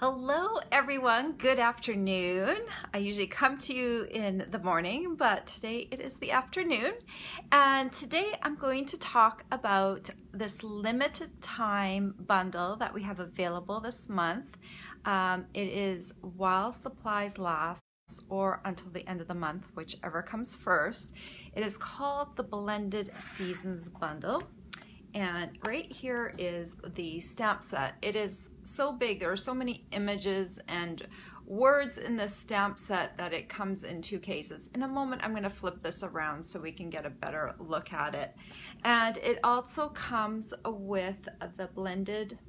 Hello everyone, good afternoon. I usually come to you in the morning, but today it is the afternoon. And today I'm going to talk about this limited time bundle that we have available this month. It is while supplies last or until the end of the month, whichever comes first. It is called the Blended Seasons Bundle. And right here is the stamp set. It is so big, there are so many images and words in this stamp set that it comes in two cases. In a moment I'm going to flip this around so we can get a better look at it. And it also comes with the blended,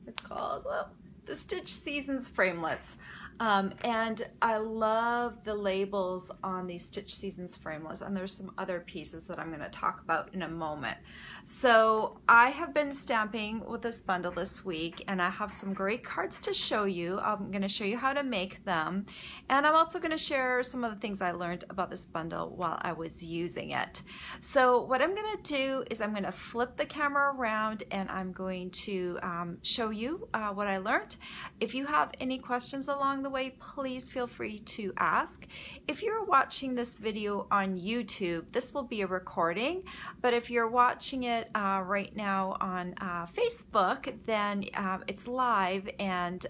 it's called, well, the Stitch Seasons framelits. And I love the labels on these Stitch Seasons framelits, and there's some other pieces that I'm going to talk about in a moment. So I have been stamping with this bundle this week, and I have some great cards to show you. I'm going to show you how to make them, and I'm also going to share some of the things I learned about this bundle while I was using it. So what I'm going to do is I'm going to flip the camera around, and I'm going to show you what I learned. If you have any questions along the way, please feel free to ask. If you're watching this video on YouTube, this will be a recording, but if you're watching it right now on Facebook, then it's live, and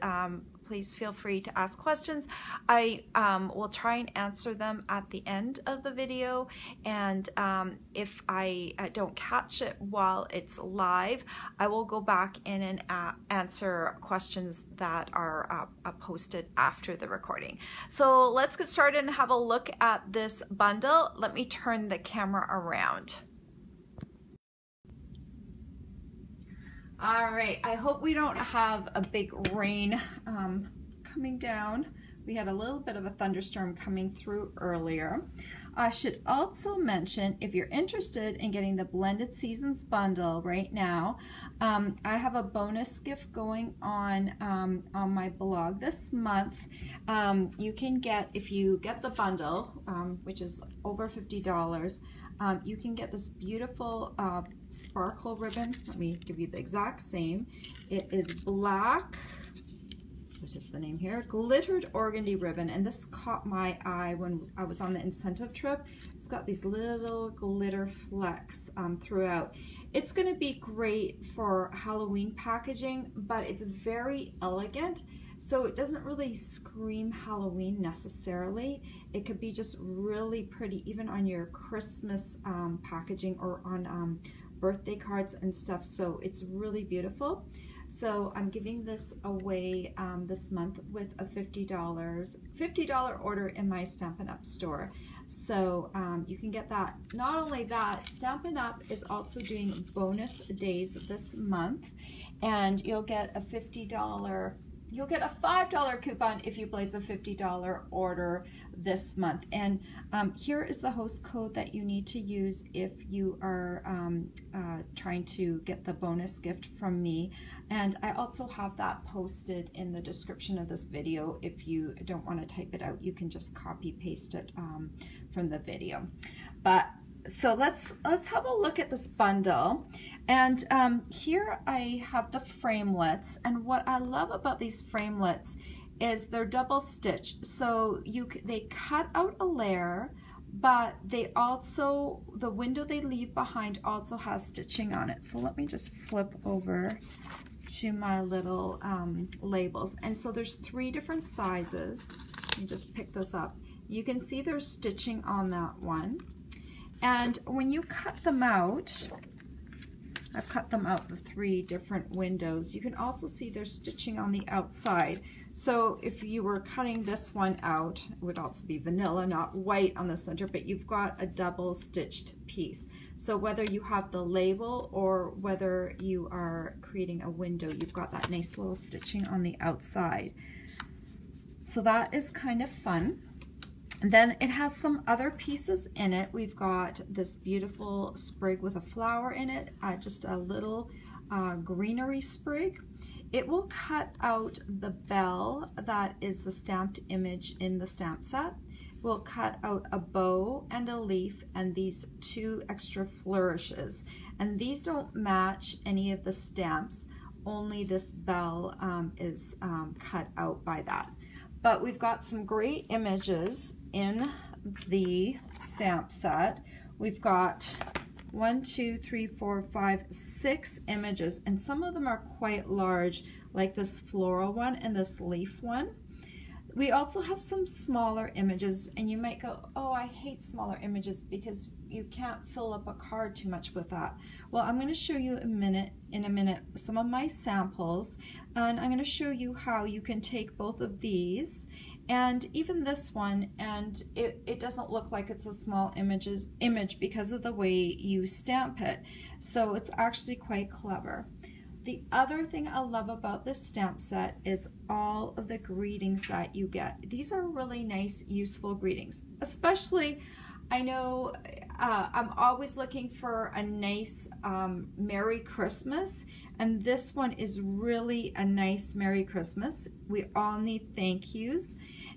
please feel free to ask questions. I will try and answer them at the end of the video, and if I don't catch it while it's live, I will go back in and answer questions that are posted after the recording. So let's get started and have a look at this bundle. Let me turn the camera around. All right, I hope we don't have a big rain coming down. We had a little bit of a thunderstorm coming through earlier. I should also mention, if you're interested in getting the Blended Seasons bundle right now, I have a bonus gift going on my blog this month. You can get, if you get the bundle, which is over $50, you can get this beautiful sparkle ribbon. Let me give you the exact same. It is black, which is the name here, glittered organdy ribbon, and this caught my eye when I was on the incentive trip. It's got these little glitter flecks throughout. It's going to be great for Halloween packaging, but it's very elegant, so it doesn't really scream Halloween necessarily. It could be just really pretty even on your Christmas packaging or on birthday cards and stuff, so it's really beautiful. So I'm giving this away this month with a $50 order in my Stampin' Up store. So you can get that. Not only that, Stampin' Up is also doing bonus days this month, and you'll get a $5 coupon if you place a $50 order this month. And here is the host code that you need to use if you are trying to get the bonus gift from me. And I also have that posted in the description of this video. If you don't want to type it out, you can just copy paste it from the video. But so let's have a look at this bundle. And here I have the framelits, and what I love about these framelits is they're double stitched. So they cut out a layer, but they also, the window they leave behind also has stitching on it. So let me just flip over to my little labels. And so there's 3 different sizes. Let me just pick this up. You can see there's stitching on that one. And when you cut them out, I've cut them out the 3 different windows. You can also see there's stitching on the outside. So if you were cutting this one out, it would also be vanilla, not white on the center, but you've got a double stitched piece. So whether you have the label or whether you are creating a window, you've got that nice little stitching on the outside. So that is kind of fun. And then it has some other pieces in it. We've got this beautiful sprig with a flower in it, just a little greenery sprig. It will cut out the bell that is the stamped image in the stamp set. We'll cut out a bow and a leaf and these 2 extra flourishes. And these don't match any of the stamps. only this bell is cut out by that. But we've got some great images in the stamp set. We've got 1, 2, 3, 4, 5, 6 images, and some of them are quite large, like this floral one and this leaf one. We also have some smaller images, and you might go, oh, I hate smaller images because you can't fill up a card too much with that. Well, I'm going to show you in a minute some of my samples, and I'm going to show you how you can take both of these and even this one, and it doesn't look like it's a small image because of the way you stamp it. So it's actually quite clever. The other thing I love about this stamp set is all of the greetings that you get. These are really nice, useful greetings. Especially, I know I'm always looking for a nice Merry Christmas, and this one is really a nice Merry Christmas. We all need thank yous.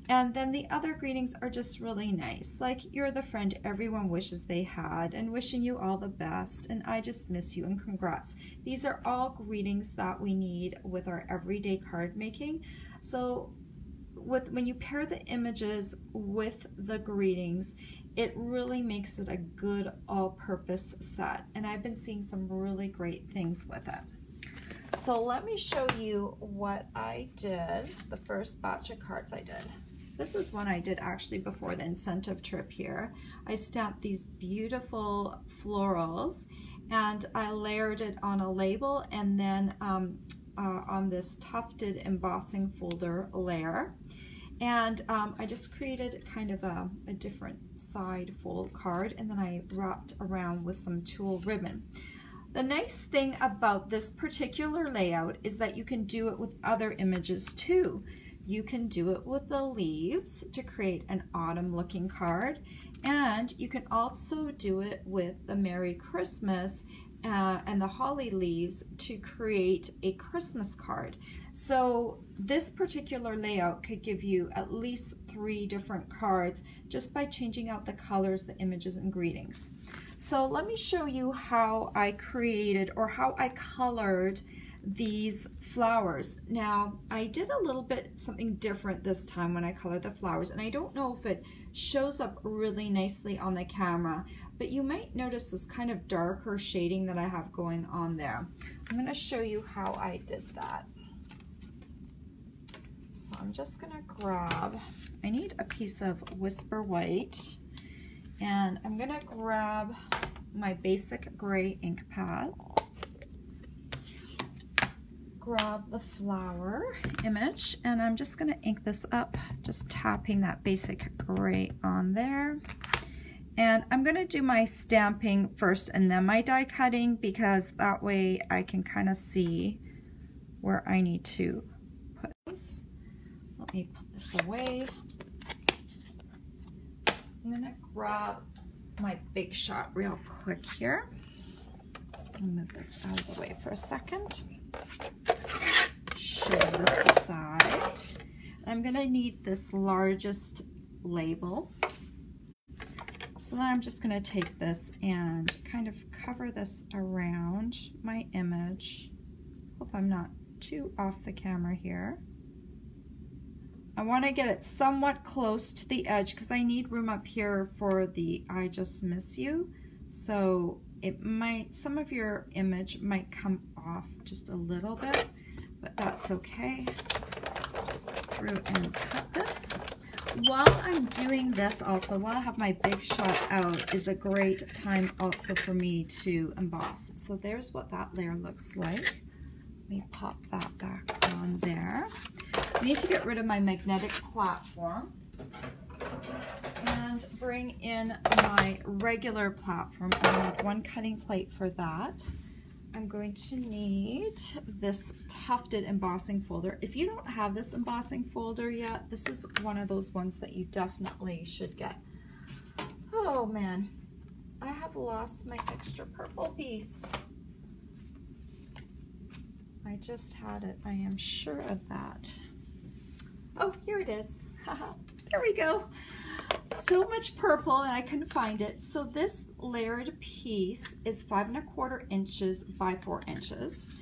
And then the other greetings are just really nice, like you're the friend everyone wishes they had, and wishing you all the best, and I just miss you, and congrats. These are all greetings that we need with our everyday card making. So when you pair the images with the greetings, it really makes it a good all-purpose set, and I've been seeing some really great things with it. So let me show you what I did, the first batch of cards I did. This is one I did actually before the incentive trip here. I stamped these beautiful florals, and I layered it on a label, and then on this tufted embossing folder layer. And I just created kind of a different side fold card, and then I wrapped around with some tulle ribbon. The nice thing about this particular layout is that you can do it with other images too. You can do it with the leaves to create an autumn looking card, and you can also do it with the Merry Christmas and the holly leaves to create a Christmas card. So this particular layout could give you at least 3 different cards just by changing out the colors, the images, and greetings. So let me show you how I created, or how I colored, these flowers. Now, I did a little bit something different this time when I colored the flowers, and I don't know if it shows up really nicely on the camera, but you might notice this kind of darker shading that I have going on there. I'm going to show you how I did that. So I'm just going to grab, I need a piece of Whisper White, and I'm going to grab my basic gray ink pad, grab the flower image, and I'm just going to ink this up, just tapping that basic gray on there. And I'm going to do my stamping first and then my die cutting, because that way I can kind of see where I need to put this. Let me put this away. I'm going to grab my Big Shot real quick here. I'll move this out of the way for a second. Show this aside. I'm going to need this largest label. So then I'm just going to take this and kind of cover this around my image. Hope I'm not too off the camera here. I want to get it somewhat close to the edge because I need room up here for the I just miss you. So it might, some of your image might come off just a little bit, but that's okay. Just go through and cut this. While I'm doing this also, while I have my Big Shot out, is a great time also for me to emboss. So there's what that layer looks like. Let me pop that back on there. I need to get rid of my magnetic platform and bring in my regular platform. I need 1 cutting plate for that. I'm going to need this tufted embossing folder. If you don't have this embossing folder yet, this is one of those ones that you definitely should get. Oh man, I have lost my extra purple piece. I just had it, I am sure of that. Oh, here it is. There we go. So much purple and I couldn't find it. So this layered piece is 5¼ inches by 4 inches.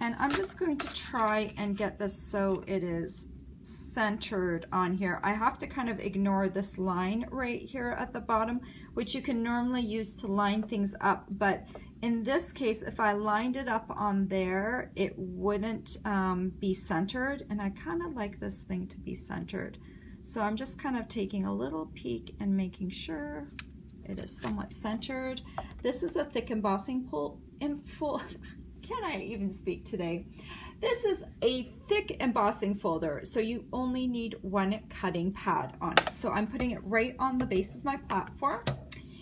And I'm just going to try and get this so it is centered on here. I have to kind of ignore this line right here at the bottom, which you can normally use to line things up, but in this case, if I lined it up on there, it wouldn't be centered, and I kind of like this thing to be centered. So I'm just kind of taking a little peek and making sure it is somewhat centered. This is a thick embossing can I even speak today? This is a thick embossing folder, so you only need one cutting pad on it. So I'm putting it right on the base of my platform,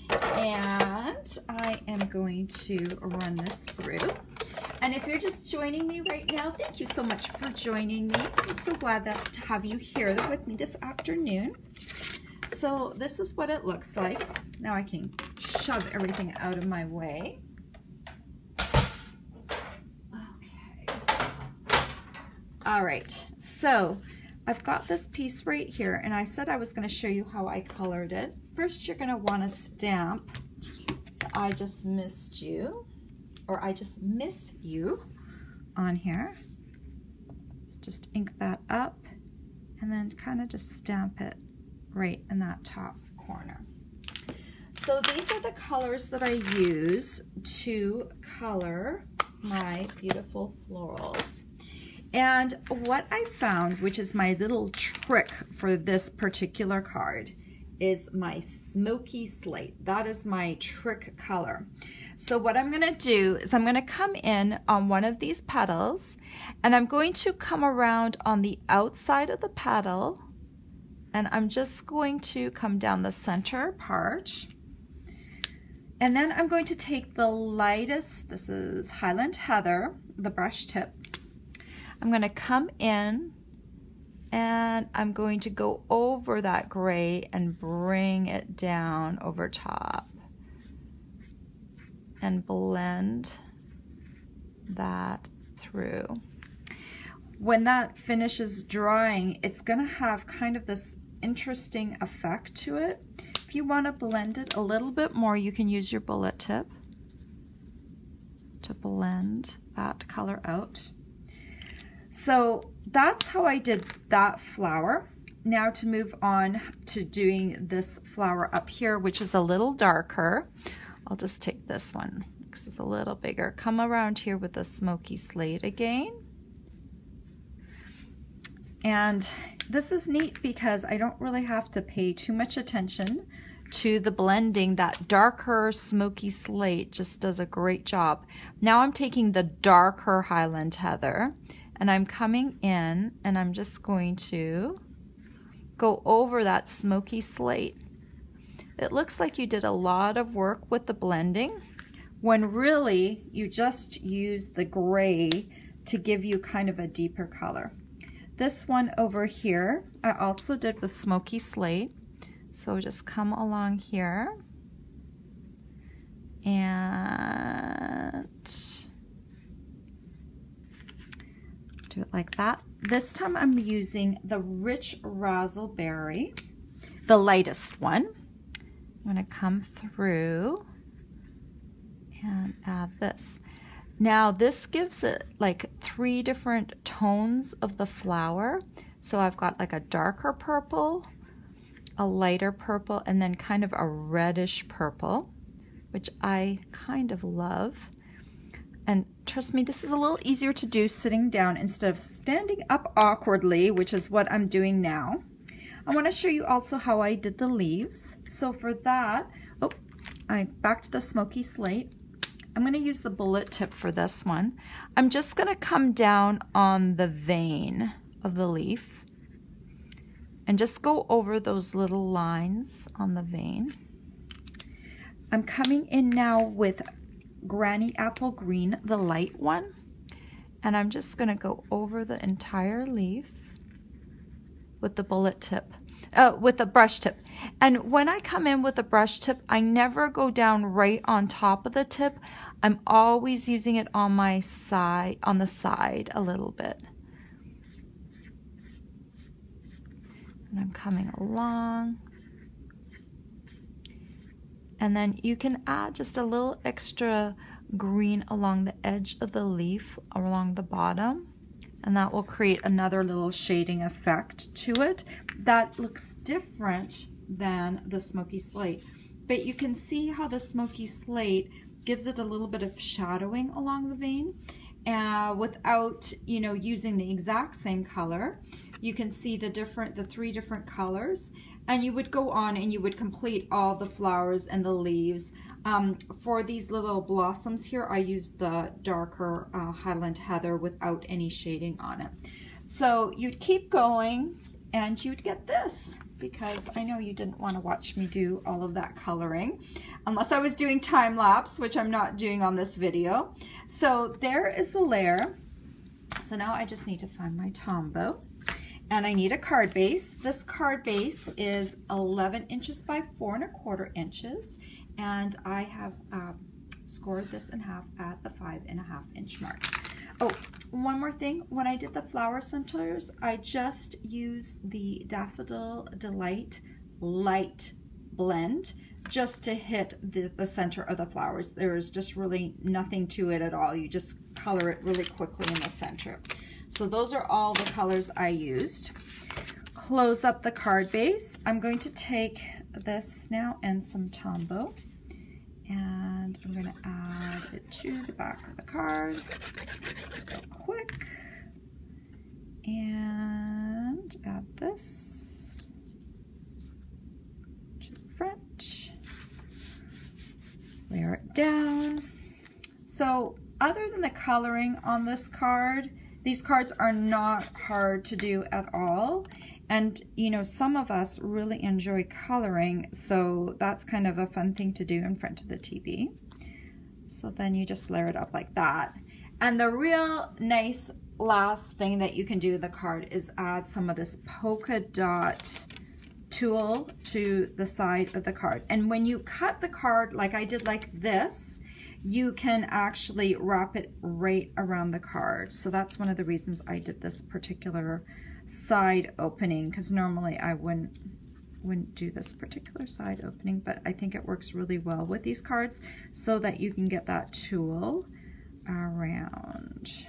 and I am going to run this through. And if you're just joining me right now, thank you so much for joining me. I'm so glad to have you here with me this afternoon. So this is what it looks like. Now I can shove everything out of my way. All right, so I've got this piece right here, and I said I was going to show you how I colored it. First, you're going to want to stamp I just missed you, or I just miss you on here. So just ink that up and then kind of just stamp it right in that top corner. So these are the colors that I use to color my beautiful florals. And what I found, which is my little trick for this particular card, is my smoky slate. That is my trick color. So what I'm gonna do is I'm gonna come in on one of these petals, and I'm going to come around on the outside of the petal, and I'm just going to come down the center part. And then I'm going to take the lightest, this is Highland Heather, the brush tip. I'm going to come in and I'm going to go over that gray and bring it down over top and blend that through. When that finishes drying, it's going to have kind of this interesting effect to it. If you want to blend it a little bit more, you can use your bullet tip to blend that color out. So that's how I did that flower. Now to move on to doing this flower up here, which is a little darker. I'll just take this one because it's a little bigger. Come around here with the smoky slate again. And this is neat because I don't really have to pay too much attention to the blending. That darker smoky slate just does a great job. Now I'm taking the darker Highland Heather and I'm coming in and I'm just going to go over that smoky slate. It looks like you did a lot of work with the blending when really you just use the gray to give you kind of a deeper color. This one over here I also did with smoky slate. So just come along here and do it like that. This time I'm using the Rich Razzleberry, the lightest one. I'm going to come through and add this. Now this gives it like 3 different tones of the flower. So I've got like a darker purple, a lighter purple, and then kind of a reddish purple, which I kind of love. And trust me, this is a little easier to do sitting down instead of standing up awkwardly, which is what I'm doing now. I want to show you also how I did the leaves. So for that, back to the smoky slate. I'm going to use the bullet tip for this one. I'm just going to come down on the vein of the leaf and just go over those little lines on the vein. I'm coming in now with Granny Apple Green, the light one, and I'm just going to go over the entire leaf with the bullet tip, with the brush tip. And when I come in with the brush tip, I never go down right on top of the tip. I'm always using it on my side, on the side a little bit. And I'm coming along. And then you can add just a little extra green along the edge of the leaf along the bottom, and that will create another little shading effect to it that looks different than the smoky slate. But you can see how the smoky slate gives it a little bit of shadowing along the vein, without, you know, using the exact same color. You can see the three different colors, and you would go on and you would complete all the flowers and the leaves. For these little blossoms here, I used the darker Highland Heather without any shading on it. So you'd keep going and you'd get this, because I know you didn't want to watch me do all of that coloring unless I was doing time lapse, which I'm not doing on this video. So there is the layer. So now I just need to find my Tombow, and I need a card base. This card base is 11 inches by 4 1/4 inches, and I have scored this in half at the 5 1/2 inch mark. Oh, one more thing. When I did the flower centers, I just used the Daffodil Delight Light blend just to hit the center of the flowers. There's just really nothing to it at all. You just color it really quickly in the center. So those are all the colors I used. Close up the card base. I'm going to take this now and some Tombow, and I'm going to add it to the back of the card real quick, and add this to the front, layer it down. So other than the coloring on this card, these cards are not hard to do at all. And, you know, some of us really enjoy coloring, so that's kind of a fun thing to do in front of the TV. So then you just layer it up like that. And the real nice last thing that you can do with the card is add some of this polka dot tulle to the side of the card. And when you cut the card like I did like this, you can actually wrap it right around the card. So that's one of the reasons I did this particular side opening, because normally I wouldn't do this particular side opening, but I think it works really well with these cards so that you can get that tulle around.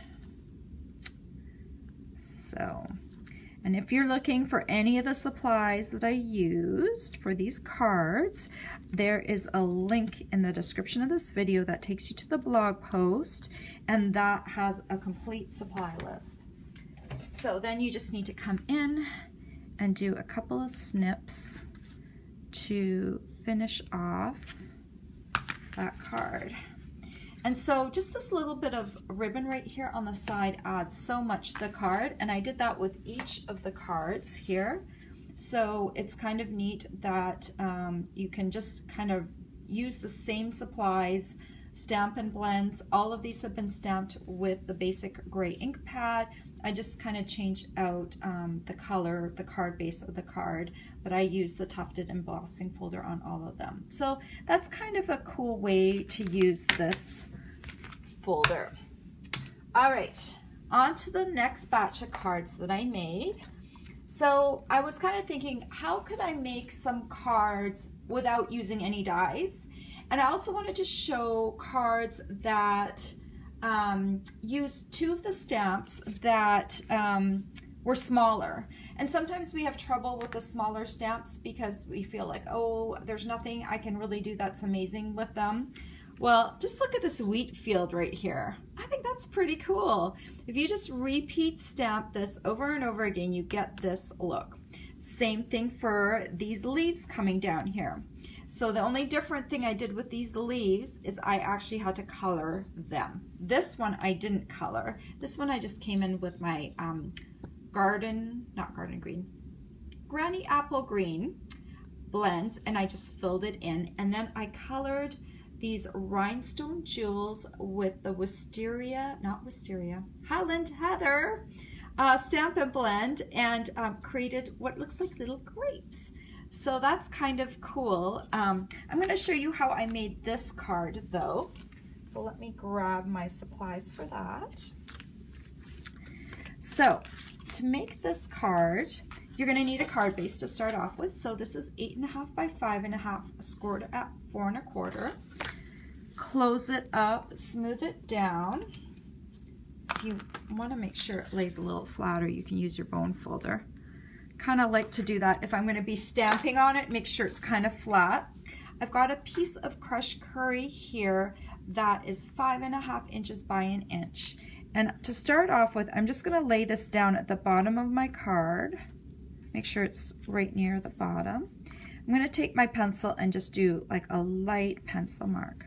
So, and if you're looking for any of the supplies that I used for these cards, there is a link in the description of this video that takes you to the blog post, and that has a complete supply list. So then you just need to come in and do a couple of snips to finish off that card. And so just this little bit of ribbon right here on the side adds so much to the card, and I did that with each of the cards here. So it's kind of neat that you can just kind of use the same supplies, Stampin' Blends. All of these have been stamped with the basic gray ink pad. I just kind of changed out the color, the card base of the card, but I used the tufted embossing folder on all of them. So that's kind of a cool way to use this folder. All right, on to the next batch of cards that I made. So I was kind of thinking, how could I make some cards without using any dies? And I also wanted to show cards that used two of the stamps that were smaller. And sometimes we have trouble with the smaller stamps because we feel like, oh, there's nothing I can really do that's amazing with them. Well, just look at this wheat field right here. I think that's pretty cool. If you just repeat stamp this over and over again, you get this look. Same thing for these leaves coming down here. So the only different thing I did with these leaves is I actually had to color them. This one I didn't color. This one I just came in with my Granny Apple Green blends, and I just filled it in, and then I colored these rhinestone jewels with the Highland Heather Stampin' Blend, and created what looks like little grapes. So that's kind of cool. I'm going to show you how I made this card though. So let me grab my supplies for that. So to make this card, you're going to need a card base to start off with. So this is 8.5 by 5.5, scored at 4 1/4. close it up, smooth it down. If you want to make sure it lays a little flatter, you can use your bone folder. Kind of like to do that if I'm going to be stamping on it, make sure it's kind of flat. I've got a piece of crushed curry here that is 5.5 inches by 1 inch. And to start off with, I'm just going to lay this down at the bottom of my card. Make sure it's right near the bottom. I'm going to take my pencil and just do like a light pencil mark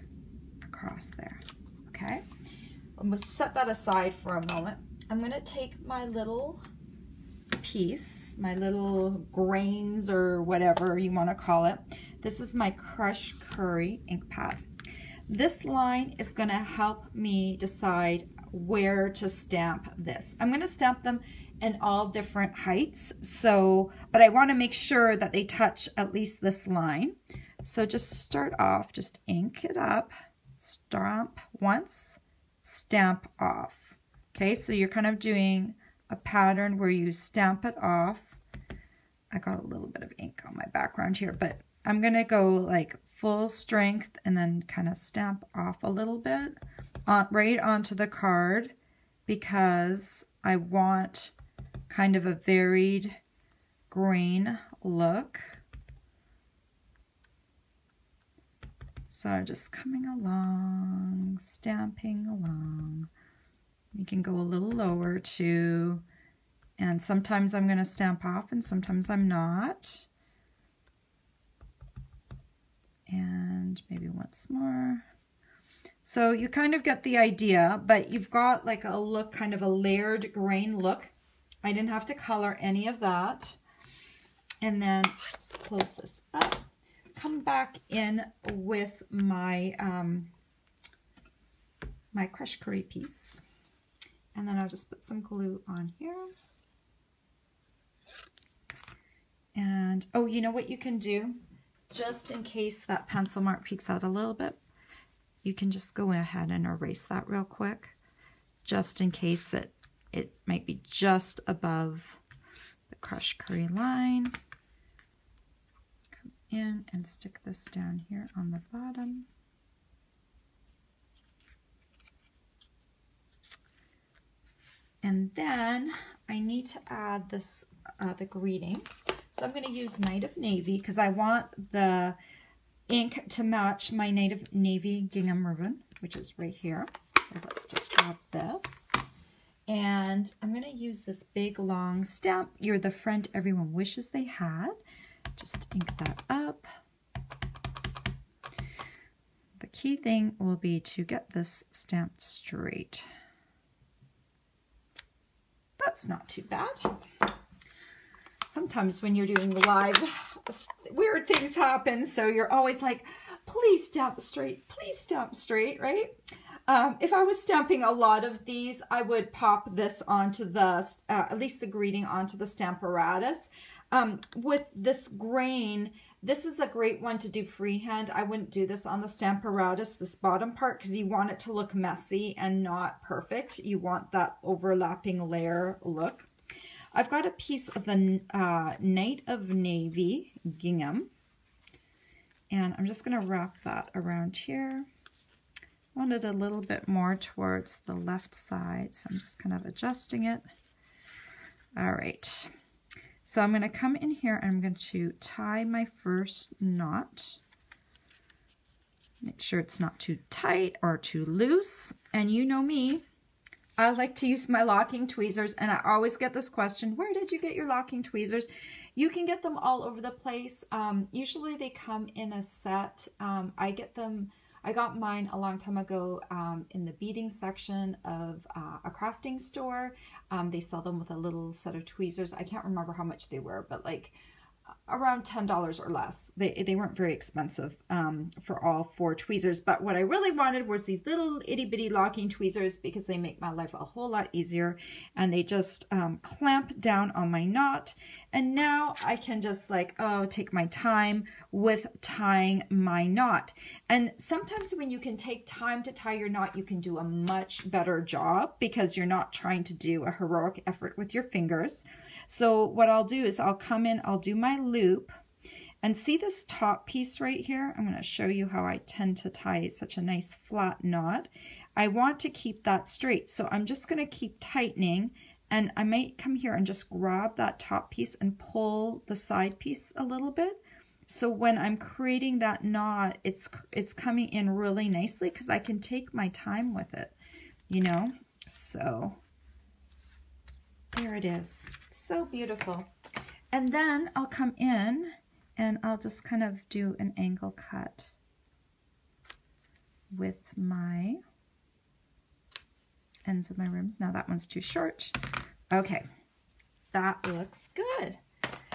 across there. Okay? I'm going to set that aside for a moment. I'm going to take my little piece, my little grains or whatever you want to call it. This is my crushed curry ink pad. This line is going to help me decide where to stamp this. I'm going to stamp them in all different heights, but I want to make sure that they touch at least this line. So just start off, just ink it up, stamp once, stamp off. Okay, so you're kind of doing a pattern where you stamp it off. I got a little bit of ink on my background here, but I'm going to go like full strength and then kind of stamp off a little bit right onto the card, because I want kind of a varied grain look. So I'm just coming along, stamping along. You can go a little lower too, and sometimes I'm going to stamp off and sometimes I'm not. And maybe once more. So you kind of get the idea, but you've got like a look, kind of a layered grain look. I didn't have to color any of that. And then just close this up. Come back in with my my crushed curry piece. And then I'll just put some glue on here. And, oh, you know what you can do? Just in case that pencil mark peeks out a little bit, you can just go ahead and erase that real quick, just in case it might be just above the crushed curry line. Come in and stick this down here on the bottom. And then I need to add this, the greeting. So I'm going to use Night of Navy because I want the ink to match my Night of Navy gingham ribbon, which is right here. So let's just drop this. And I'm going to use this big long stamp. You're the friend everyone wishes they had. Just ink that up. The key thing will be to get this stamped straight. That's not too bad. Sometimes when you're doing live, weird things happen, so you're always like, please stamp straight, right? If I was stamping a lot of these, I would pop this onto the, at least the greeting onto the Stamparatus. With this grain, this is a great one to do freehand. I wouldn't do this on the Stamparatus, this bottom part, because you want it to look messy and not perfect. You want that overlapping layer look. I've got a piece of the Night of Navy gingham, and I'm just going to wrap that around here. I want it a little bit more towards the left side, so I'm just kind of adjusting it. All right, so I'm going to come in here and I'm going to tie my first knot. Make sure it's not too tight or too loose, and you know me, I like to use my locking tweezers, and I always get this question, where did you get your locking tweezers? You can get them all over the place. Usually they come in a set. I got mine a long time ago in the beading section of a crafting store. They sell them with a little set of tweezers. I can't remember how much they were, but like around $10 or less. They weren't very expensive for all 4 tweezers, but what I really wanted was these little itty-bitty locking tweezers because they make my life a whole lot easier, and they just clamp down on my knot, and now I can just like, take my time with tying my knot. And sometimes when you can take time to tie your knot, you can do a much better job because you're not trying to do a heroic effort with your fingers. So what I'll do is I'll come in, I'll do my loop, And see this top piece right here? I'm going to show you how I tend to tie such a nice flat knot. I want to keep that straight, so I'm just going to keep tightening, and I might come here and just grab that top piece and pull the side piece a little bit. So when I'm creating that knot, it's coming in really nicely because I can take my time with it, you know? So there it is. So beautiful. And then I'll come in and I'll just kind of do an angle cut with my ends of my rims. Now that one's too short. Okay, that looks good.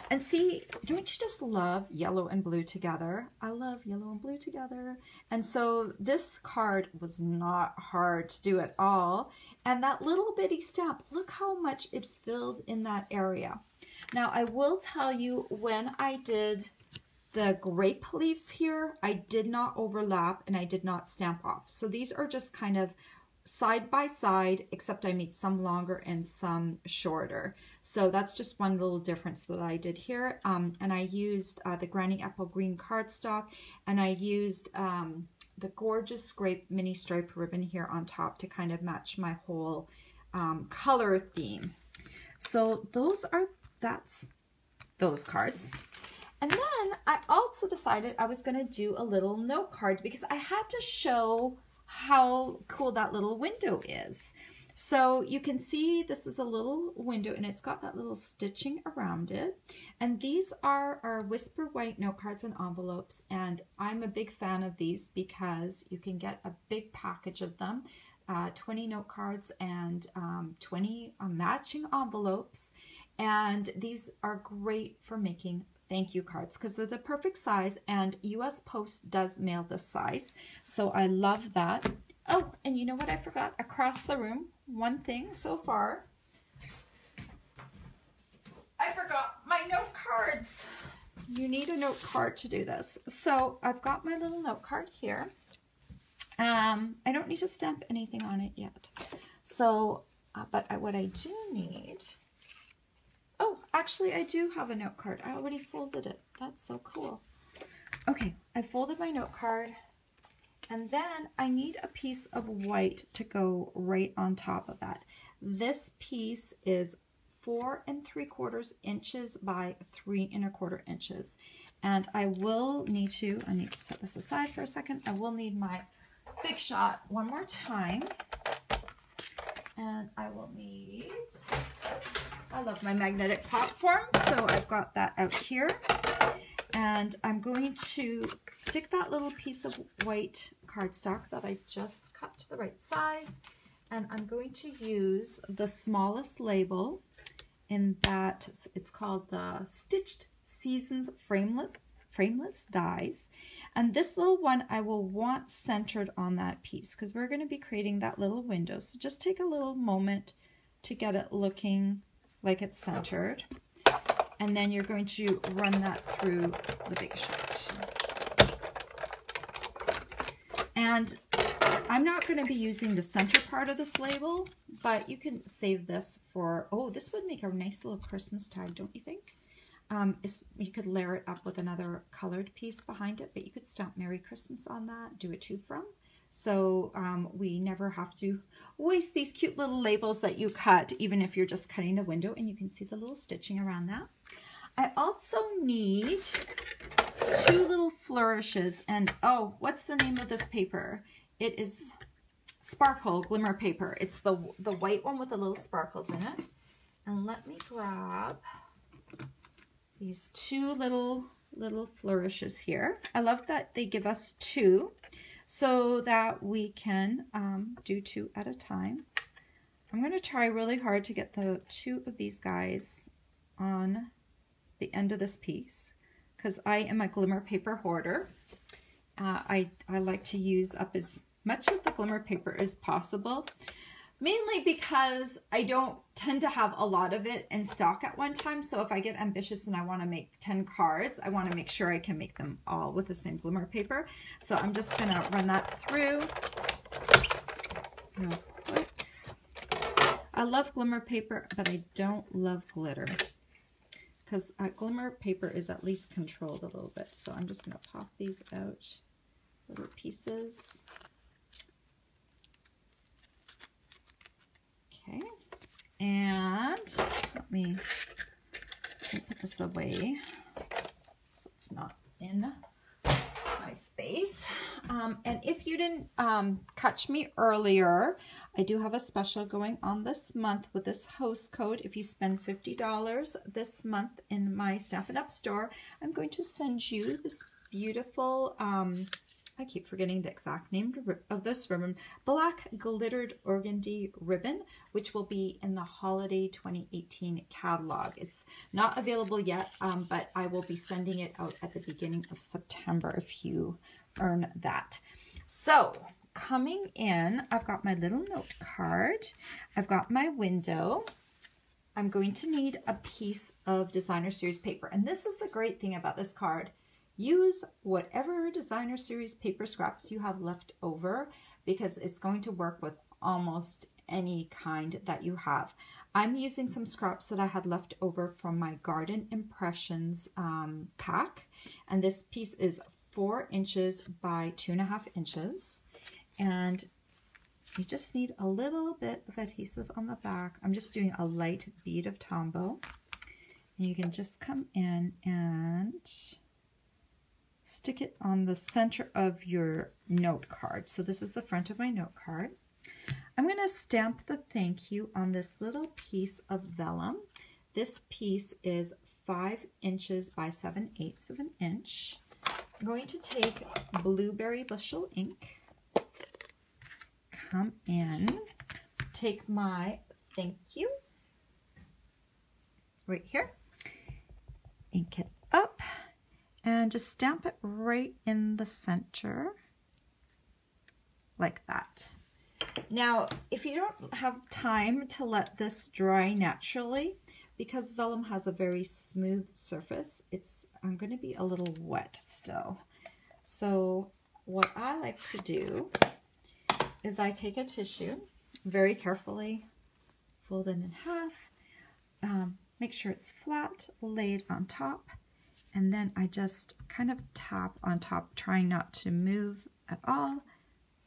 And see, don't you just love yellow and blue together? I love yellow and blue together. And so this card was not hard to do at all. And that little bitty stamp, look how much it filled in that area. Now I will tell you, when I did the grape leaves here, I did not overlap and I did not stamp off. So these are just kind of side by side, except I made some longer and some shorter. So that's just one little difference that I did here. And I used the Granny Apple Green cardstock, and I used the gorgeous grape mini stripe ribbon here on top to kind of match my whole color theme. So that's those cards. And then I also decided I was going to do a little note card because I had to show how cool that little window is. So you can see this is a little window and it's got that little stitching around it. And these are our Whisper White note cards and envelopes. And I'm a big fan of these because you can get a big package of them, 20 note cards and 20 matching envelopes. And these are great for making thank you cards because they're the perfect size, and US Post does mail this size, so I love that. Oh, and you know what I forgot? Across the room, one thing so far, I forgot my note cards. You need a note card to do this. So I've got my little note card here. I don't need to stamp anything on it yet. So, but what I do need, oh, actually I do have a note card. I already folded it. That's so cool. Okay, I folded my note card, and then I need a piece of white to go right on top of that. This piece is 4 3/4 inches by 3 1/4 inches. And I need to set this aside for a second. I will need my Big Shot one more time. And I will need, I love my magnetic platform, so I've got that out here. And I'm going to stick that little piece of white cardstock that I just cut to the right size. And I'm going to use the smallest label in that, it's called the Stitched Seasons Frameless Dies. And this little one I will want centered on that piece because we're going to be creating that little window. So just take a little moment to get it looking like it's centered. And then you're going to run that through the Big Shot. And I'm not going to be using the center part of this label, but you can save this for, oh, this would make a nice little Christmas tag, don't you think? You could layer it up with another colored piece behind it, but you could stamp Merry Christmas on that, do a to from. So we never have to waste these cute little labels that you cut, even if you're just cutting the window, and you can see the little stitching around that. I also need 2 little flourishes, and oh, what's the name of this paper? It is Sparkle Glimmer paper. It's the white one with the little sparkles in it. And let me grab these 2 little flourishes here. I love that they give us 2 so that we can do 2 at a time. I'm going to try really hard to get the 2 of these guys on the end of this piece because I am a glimmer paper hoarder. I like to use up as much of the glimmer paper as possible, mainly because I don't tend to have a lot of it in stock at one time. So if I get ambitious and I want to make 10 cards, I want to make sure I can make them all with the same glimmer paper. So I'm just going to run that through real quick. I love glimmer paper, but I don't love glitter. because Glimmer paper is at least controlled a little bit. So I'm just going to pop these out, little pieces. Okay, and let me put this away so it's not in my space. And if you didn't catch me earlier, I do have a special going on this month with this host code. If you spend $50 this month in my Stampin' Up store, I'm going to send you this beautiful, I keep forgetting the exact name of this ribbon, black glittered organdy ribbon, which will be in the Holiday 2018 catalog. It's not available yet, but I will be sending it out at the beginning of September if you earn that. So coming in, I've got my little note card. I've got my window. I'm going to need a piece of designer series paper. And this is the great thing about this card. Use whatever designer series paper scraps you have left over because it's going to work with almost any kind that you have. I'm using some scraps that I had left over from my Garden Impressions pack, and this piece is 4 inches by 2.5 inches, and you just need a little bit of adhesive on the back. I'm just doing a light bead of Tombow, and you can just come in and stick it on the center of your note card. So this is the front of my note card. I'm going to stamp the thank you on this little piece of vellum. This piece is 5 inches by 7/8 of an inch. I'm going to take Blueberry Bushel ink, come in, take my thank you right here, ink it up, and just stamp it right in the center like that. Now, if you don't have time to let this dry naturally, because vellum has a very smooth surface, it's going to be a little wet still. So what I like to do is I take a tissue, very carefully fold it in half, make sure it's flat, lay it on top, and then I just kind of tap on top, trying not to move at all,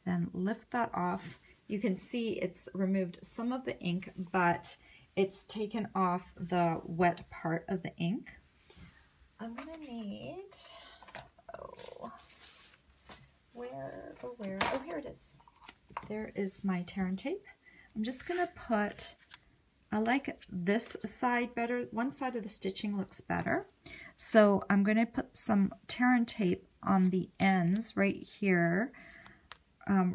then lift that off. You can see it's removed some of the ink, but it's taken off the wet part of the ink. I'm gonna need, oh, here it is. There is my tear and tape. I'm just gonna put, I like this side better. One side of the stitching looks better. So I'm gonna put some tear and tape on the ends right here,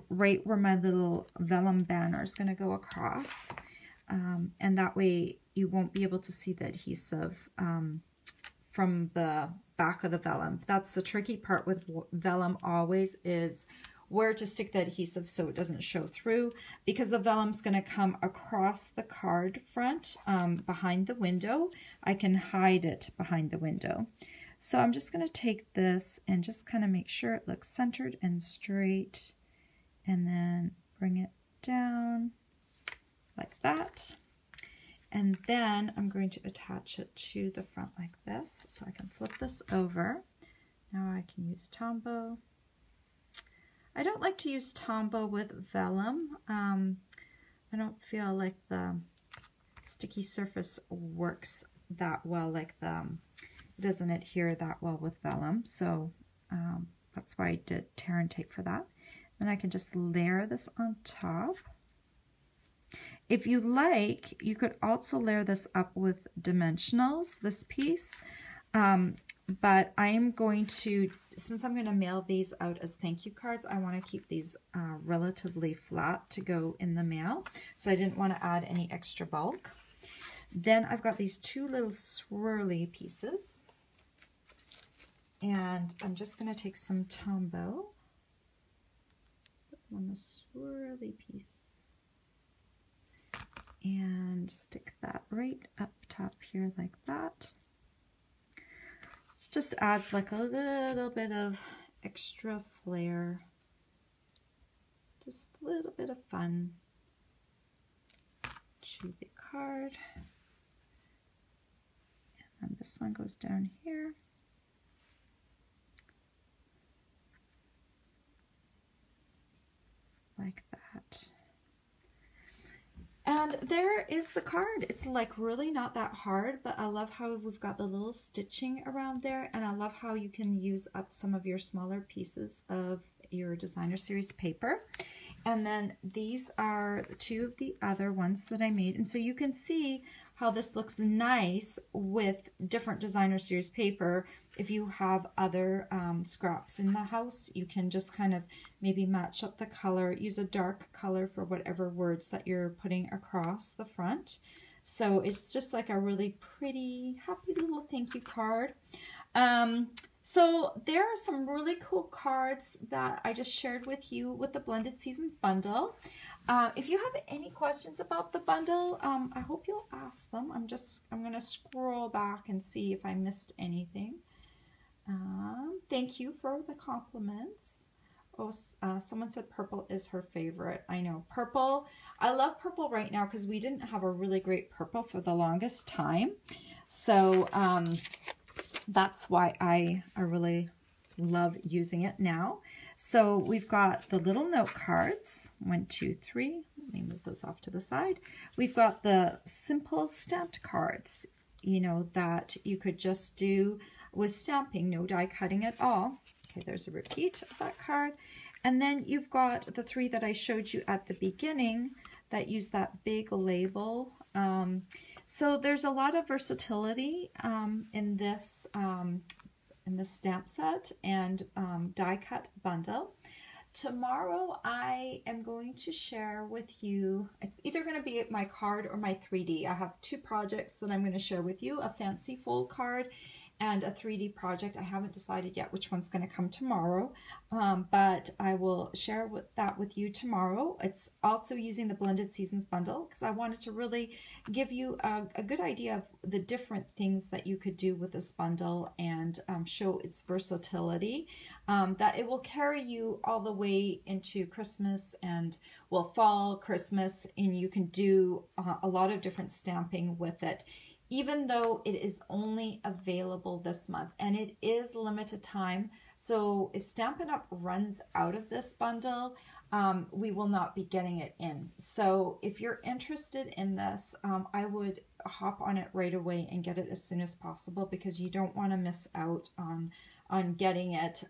right where my little vellum banner is gonna go across. And that way you won't be able to see the adhesive from the back of the vellum. That's the tricky part with vellum always, is where to stick the adhesive so it doesn't show through, because the vellum's going to come across the card front behind the window. I can hide it behind the window. So I'm just going to take this and just kind of make sure it looks centered and straight, and then bring it down like that. And then I'm going to attach it to the front like this. So I can flip this over. Now I can use Tombow. I don't like to use Tombow with vellum. I don't feel like the sticky surface works that well, like it doesn't adhere that well with vellum. So that's why I did tear and tape for that. Then I can just layer this on top. If you like, you could also layer this up with dimensionals, this piece. But I'm going to, since I'm going to mail these out as thank you cards, I want to keep these relatively flat to go in the mail. So I didn't want to add any extra bulk. Then I've got these two little swirly pieces. And I'm just going to take some Tombow, put them on the swirly piece, and stick that right up top here like that. This just adds like a little bit of extra flair, just a little bit of fun to the card. And then This one goes down here. Like that. And there is the card. It's like really not that hard, but I love how we've got the little stitching around there, and I love how you can use up some of your smaller pieces of your designer series paper. And then these are the two of the other ones that I made. And so you can see how this looks nice with different designer series paper. If you have other scraps in the house, you can just kind of maybe match up the color, use a dark color for whatever words that you're putting across the front. So it's just like a really pretty, happy little thank you card. So there are some really cool cards that I just shared with you with the Blended Seasons bundle. If you have any questions about the bundle, I hope you'll ask them. I'm going to scroll back and see if I missed anything. Thank you for the compliments. Oh, someone said purple is her favorite. I know purple. I love purple right now because we didn't have a really great purple for the longest time. So that's why I really love using it now. So we've got the little note cards, 1, 2, 3. Let me move those off to the side. We've got the simple stamped cards, you know, that you could just do with stamping, no die cutting at all. Okay, there's a repeat of that card. And then you've got the 3 that I showed you at the beginning that use that big label. So there's a lot of versatility in this stamp set and die cut bundle. Tomorrow I am going to share with you, it's either going to be my card or my 3D. I have 2 projects that I'm going to share with you, a fancy fold card and a 3D project. I haven't decided yet which one's going to come tomorrow, but I will share that with you tomorrow. It's also using the Blended Seasons bundle because I wanted to really give you a good idea of the different things that you could do with this bundle and show its versatility, that it will carry you all the way into Christmas and, well, fall, Christmas, and you can do a lot of different stamping with it, even though it is only available this month and it is limited time. So if Stampin' Up! Runs out of this bundle, we will not be getting it in. So if you're interested in this, I would hop on it right away and get it as soon as possible because you don't want to miss out on getting it,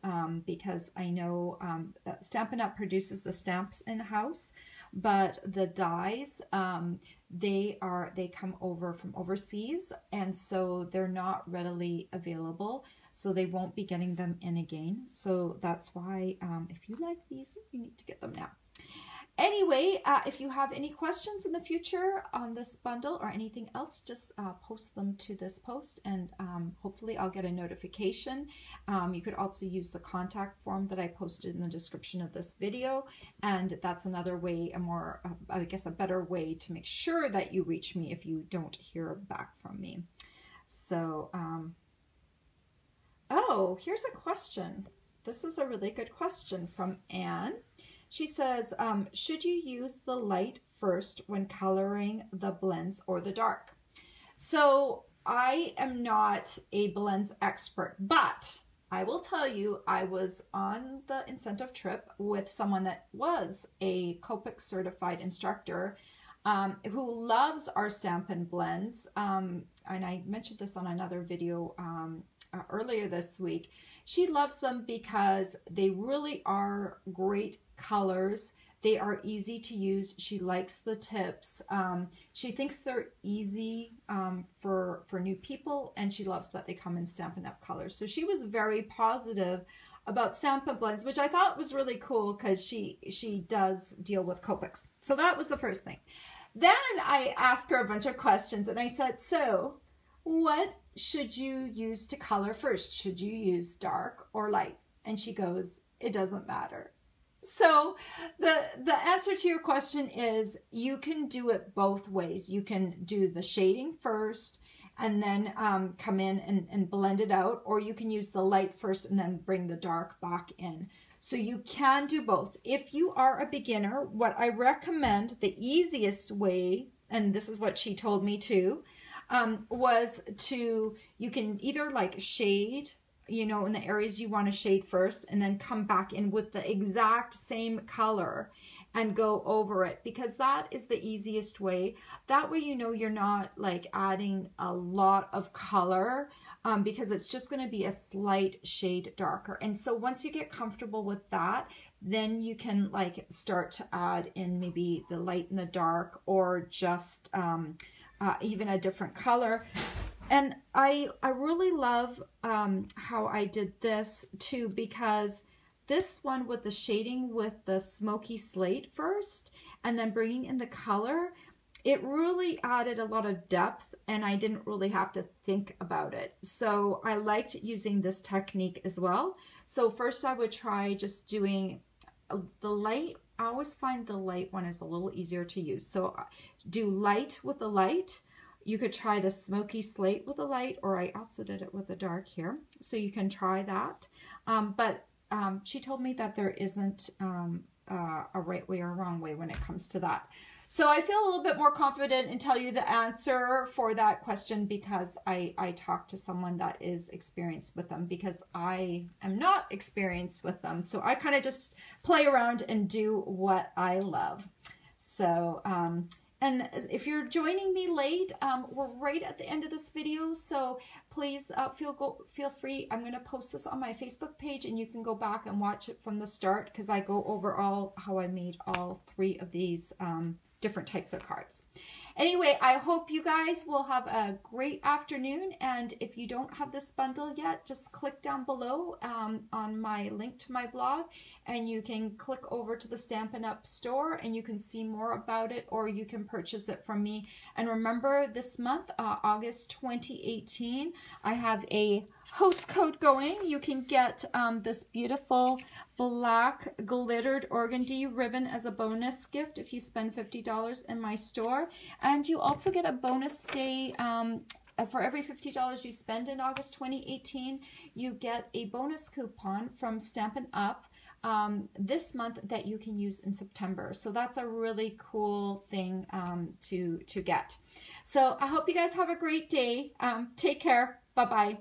because I know that Stampin' Up! Produces the stamps in-house, but the dies, they come over from overseas, and so they're not readily available, so they won't be getting them in again. So that's why if you like these, you need to get them now. Anyway, if you have any questions in the future on this bundle or anything else, just post them to this post, and hopefully I'll get a notification. You could also use the contact form that I posted in the description of this video, and that's another way, I guess a better way to make sure that you reach me if you don't hear back from me. So, oh, here's a question. This is a really good question from Anne. She says, should you use the light first when coloring the blends or the dark? So I am not a blends expert, but I will tell you, I was on the incentive trip with someone that was a Copic certified instructor who loves our Stampin' blends. And I mentioned this on another video earlier this week. She loves them because they really are great colors. They are easy to use. She likes the tips. She thinks they're easy for new people, and she loves that they come in Stampin' Up! Colors. So she was very positive about Stampin' blends, which I thought was really cool because she does deal with Copics. So that was the first thing. Then I asked her a bunch of questions, and I said, so what should you use to color first? Should you use dark or light? And she goes, it doesn't matter. So the answer to your question is you can do it both ways. You can do the shading first and then come in and blend it out, or you can use the light first and then bring the dark back in. So you can do both. If you are a beginner, what I recommend, the easiest way, and this is what she told me too, was you can either like shade, you know, in the areas you want to shade first, and then come back in with the exact same color and go over it, because that is the easiest way. That way, you know, you're not like adding a lot of color, because it's just going to be a slight shade darker. And so once you get comfortable with that, then you can like start to add in maybe the light and the dark, or just even a different color. And I really love how I did this too, because this one with the shading with the smoky slate first and then bringing in the color, it really added a lot of depth, and I didn't really have to think about it. So I liked using this technique as well. So first I would try just doing the light. I always find the light one is a little easier to use. So do light with the light. You could try the smoky slate with the light, or I also did it with the dark here. So you can try that. But she told me that there isn't a right way or a wrong way when it comes to that. So I feel a little bit more confident and tell you the answer for that question, because I talked to someone that is experienced with them, because I am not experienced with them. So I kind of just play around and do what I love. So, and if you're joining me late, we're right at the end of this video, so please feel free. I'm going to post this on my Facebook page, and you can go back and watch it from the start, because I go over how I made all 3 of these different types of cards. Anyway, I hope you guys will have a great afternoon, and if you don't have this bundle yet, just click down below on my link to my blog, and you can click over to the Stampin' Up store, and you can see more about it, or you can purchase it from me. And remember, this month, August 2018, I have a host code going. You can get this beautiful black glittered organdy ribbon as a bonus gift if you spend $50 in my store. And you also get a bonus day for every $50 you spend in August 2018. You get a bonus coupon from Stampin' Up this month that you can use in September. So that's a really cool thing to get. So I hope you guys have a great day. Take care. Bye-bye.